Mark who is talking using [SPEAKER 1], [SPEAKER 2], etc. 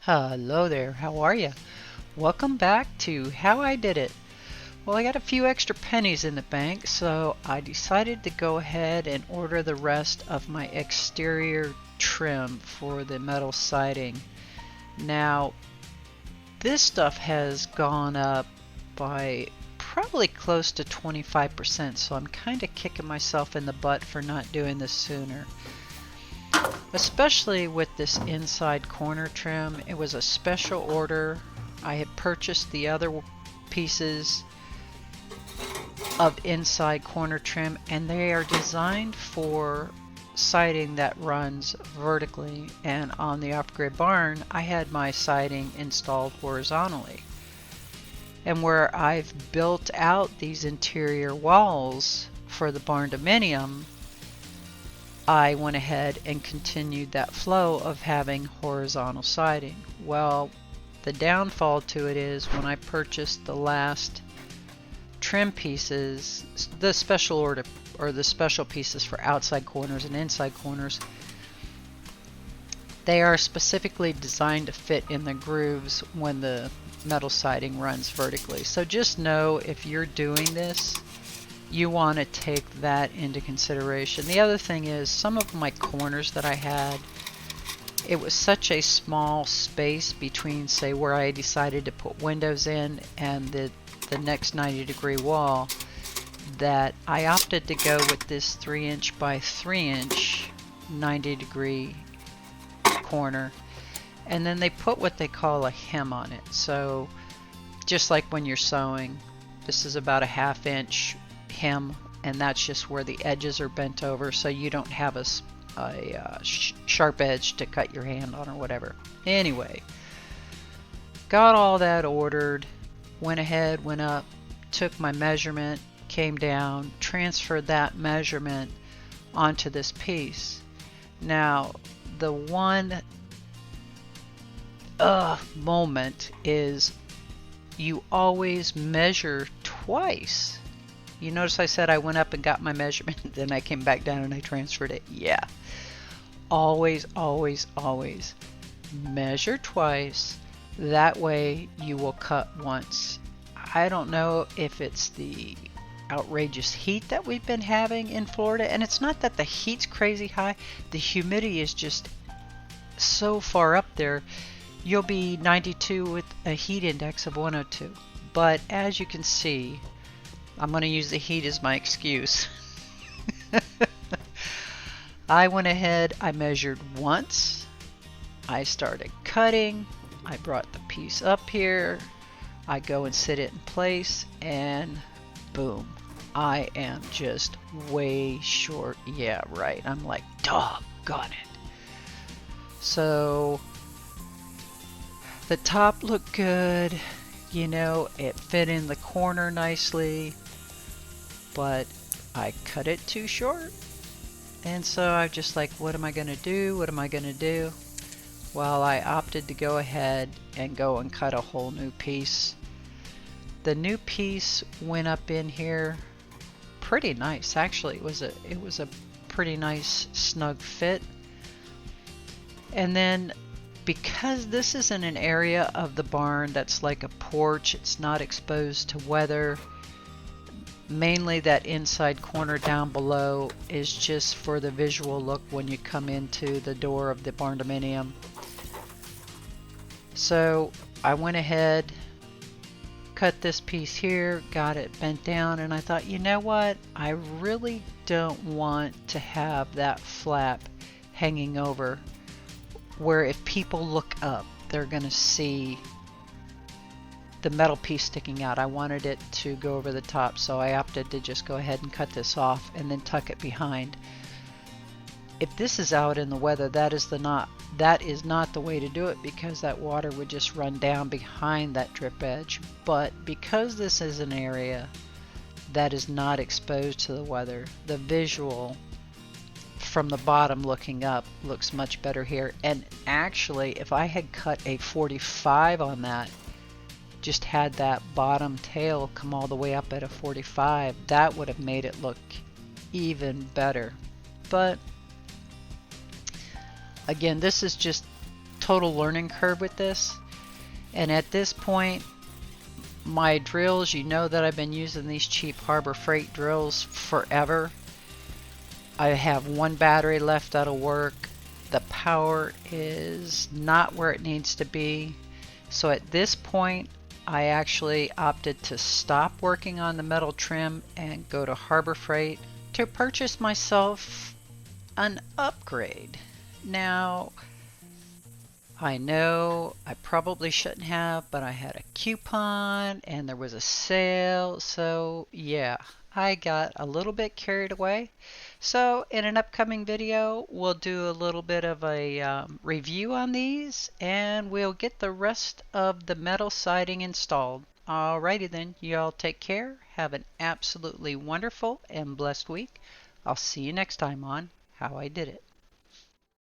[SPEAKER 1] Hello there, how are you? Welcome back to How I Did It. Well, I got a few extra pennies in the bank, so I decided to go ahead and order the rest of my exterior trim for the metal siding. Now, this stuff has gone up by probably close to 25%, so I'm kind of kicking myself in the butt for not doing this sooner. Especially with this inside corner trim. It was a special order. I had purchased the other pieces of inside corner trim, and they are designed for siding that runs vertically, and on the off-grid barn I had my siding installed horizontally. And where I've built out these interior walls for the barn dominium, I went ahead and continued that flow of having horizontal siding. Well, the downfall to it is when I purchased the last trim pieces, the special order or the special pieces for outside corners and inside corners, they are specifically designed to fit in the grooves when the metal siding runs vertically. So just know if you're doing this, you want to take that into consideration. The other thing is, some of my corners that I had, it was such a small space between, say, where I decided to put windows in and the next 90-degree wall, that I opted to go with this 3" by 3" 90-degree corner, and then they put what they call a hem on it. So just like when you're sewing, this is about a 1/2 inch hem, and that's just where the edges are bent over, so you don't have a sharp edge to cut your hand on or whatever. Anyway, got all that ordered, went ahead, went up, took my measurement, came down, transferred that measurement onto this piece. Now, the one moment is you always measure twice. You notice I said I went up and got my measurement, then I came back down and I transferred it. Yeah. Always, always, always measure twice. That way you will cut once. I don't know if it's the outrageous heat that we've been having in Florida, and it's not that the heat's crazy high. The humidity is just so far up there. You'll be 92 with a heat index of 102. But as you can see, I'm going to use the heat as my excuse. I went ahead, I measured once, I started cutting, I brought the piece up here, I go and sit it in place, and boom, I am just way short. Yeah, right, I'm like, doggone it. So the top looked good, you know, it fit in the corner nicely, but I cut it too short. And so I'm just like, what am I going to do? What am I going to do? Well, I opted to go ahead and go and cut a whole new piece. The new piece went up in here pretty nice. Actually, it was a pretty nice snug fit. And then because this is in an area of the barn that's like a porch, it's not exposed to weather. Mainly that inside corner down below is just for the visual look when you come into the door of the barn dominium. So I went ahead, cut this piece here, got it bent down, and I thought, you know what? I really don't want to have that flap hanging over where if people look up, they're going to see the metal piece sticking out. I wanted it to go over the top, so I opted to just go ahead and cut this off and then tuck it behind. If this is out in the weather, that is not the way to do it, because that water would just run down behind that drip edge. But because this is an area that is not exposed to the weather, the visual from the bottom looking up looks much better here. And actually, if I had cut a 45 on that, just had that bottom tail come all the way up at a 45, that would have made it look even better. But again, this is just total learning curve with this. And at this point, my drills, you know that I've been using these cheap Harbor Freight drills forever. I have one battery left that'll work. The power is not where it needs to be. So at this point, I actually opted to stop working on the metal trim and go to Harbor Freight to purchase myself an upgrade. Now, I know I probably shouldn't have, but I had a coupon and there was a sale, so yeah, I got a little bit carried away. So in an upcoming video, we'll do a little bit of a review on these, and we'll get the rest of the metal siding installed. Alrighty then, y'all take care. Have an absolutely wonderful and blessed week. I'll see you next time on How I Did It.